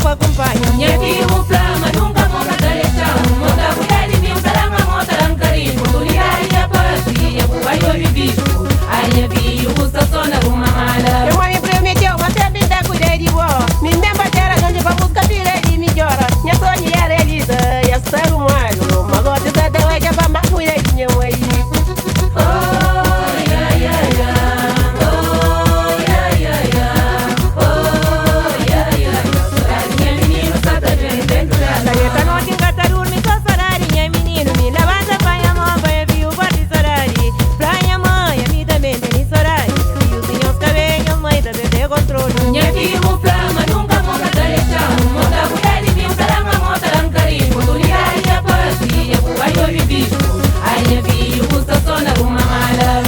tempo acompanha. Minha filha flama, nunca compra da lechão. Monta mulher de mim, taranga, monta rancarinho. Oportunidade a partir, vai eu vivo. A minha filha usa só na uma mala. Eu me prometeu, mas é bem da cuidei de boa. Me lembra terra onde pra buscar filha de melhora. Minha sonha era elida, e a ser humano. Mas agora você deu é que é pra mais mulher de minha mãe. Minha filha flama, nunca compra da lechão. Monta mulher de mim, taranga, monta rancarinho. Oportunidade a partir, vai eu vivo. A minha filha usa só na uma mala.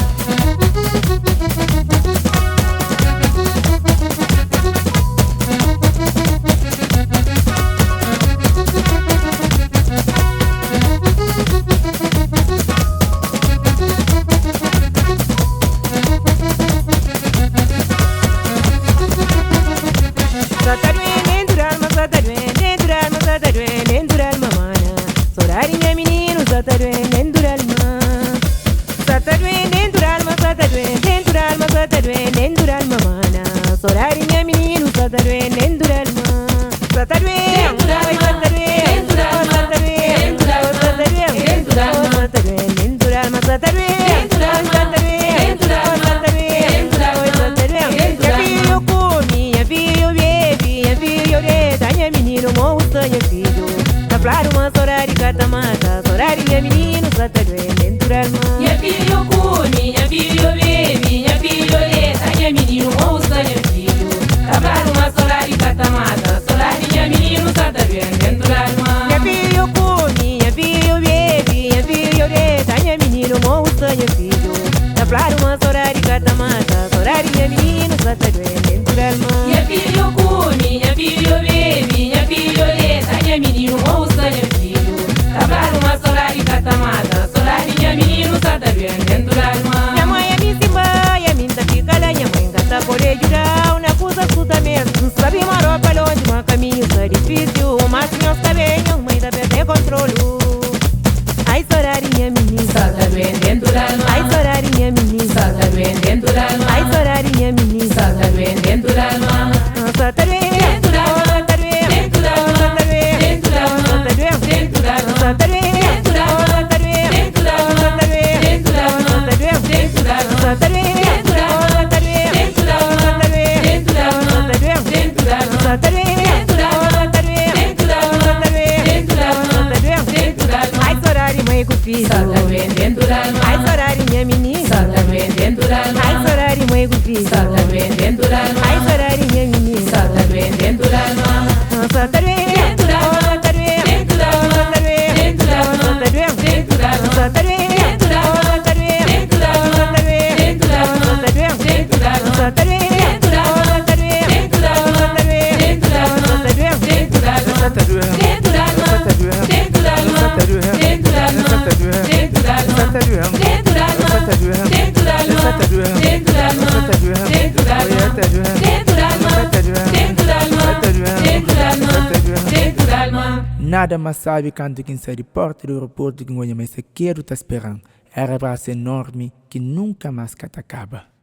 Minha filha come, minha filha bebe, minha filha olheta, minha menino ouça, minha filho. Trabalho uma solar e catamata, solar minha menino sata bem dentro da alma. Minha filha come, minha filha bebe, minha filha olheta, minha menino ouça, minha filho. Trabalho uma solar e catamata, solar minha menino sata bem dentro da alma. Minha filha come, minha filha bebe, minha filha olheta, minha menino ouça, minha filho. Trabalho uma solar e catamata, solar minha menino sata bem dentro da alma. Minha mãe é minha simba, e a minha fica lá, minha mãe gata por ajudar, na coisa escutamento. Sabe uma roupa longe, um caminho é difícil, mas meus cabelos, mãe da bebê controlo. Ai, sorarinha menina, sata bem dentro da alma. ai, sorarinha menina, Sata bem dentro da alma. ai, sorarinha menina, Sata bem dentro da alma. sata bem dentro da alma, sata bem Dentro da alma. sata bem Dentro da alma. sata bem Dentro da alma. sata bem Dentro da alma. sata bem Dentro da alma. sata bem Dentro da alma. sata bem Dentro da alma. sata bem Dentro da alma. sata bem Dentro da alma. sata bem Dentro da alma. sata bem Dentro da alma. sata bem Dentro da alma. sata bem Dentro da alma. sata bem Dentro da alma. sata bem Dentro da alma. ai, sorari, mãe com filho. Sata bem dentro da alma. Ai, sorari, minha menina. Sata bem dentro da alma. Ai, sorari, mãe com filho. Sata bem dentro da alma. Ai, sorari, minha menina. Sata bem dentro da alma. Sata bem Dentro da alma. sata bem Dentro da alma. sata bem Dentro da alma. sata bem Dentro da alma. sata bem Dentro da alma. sata bem Dentro da alma. sata bem Dentro da alma. sata bem Dentro da alma. sata bem Dentro da alma. sata bem Dentro da alma. sata bem Dentro da alma. sata bem Dentro da alma. sata bem Dentro da alma. Dentro da alma. Dentro da alma. Dentro da alma. Dentro da alma. Dentro da alma. Dentro da alma. Dentro da alma. Dentro da alma. Dentro da alma. Dentro da alma. Dentro da alma. Dentro da alma. Nada mais sabe quando quem sai de porta do aeroporto que onde mais quero tá esperando. É um abraço enorme que nunca mais acaba.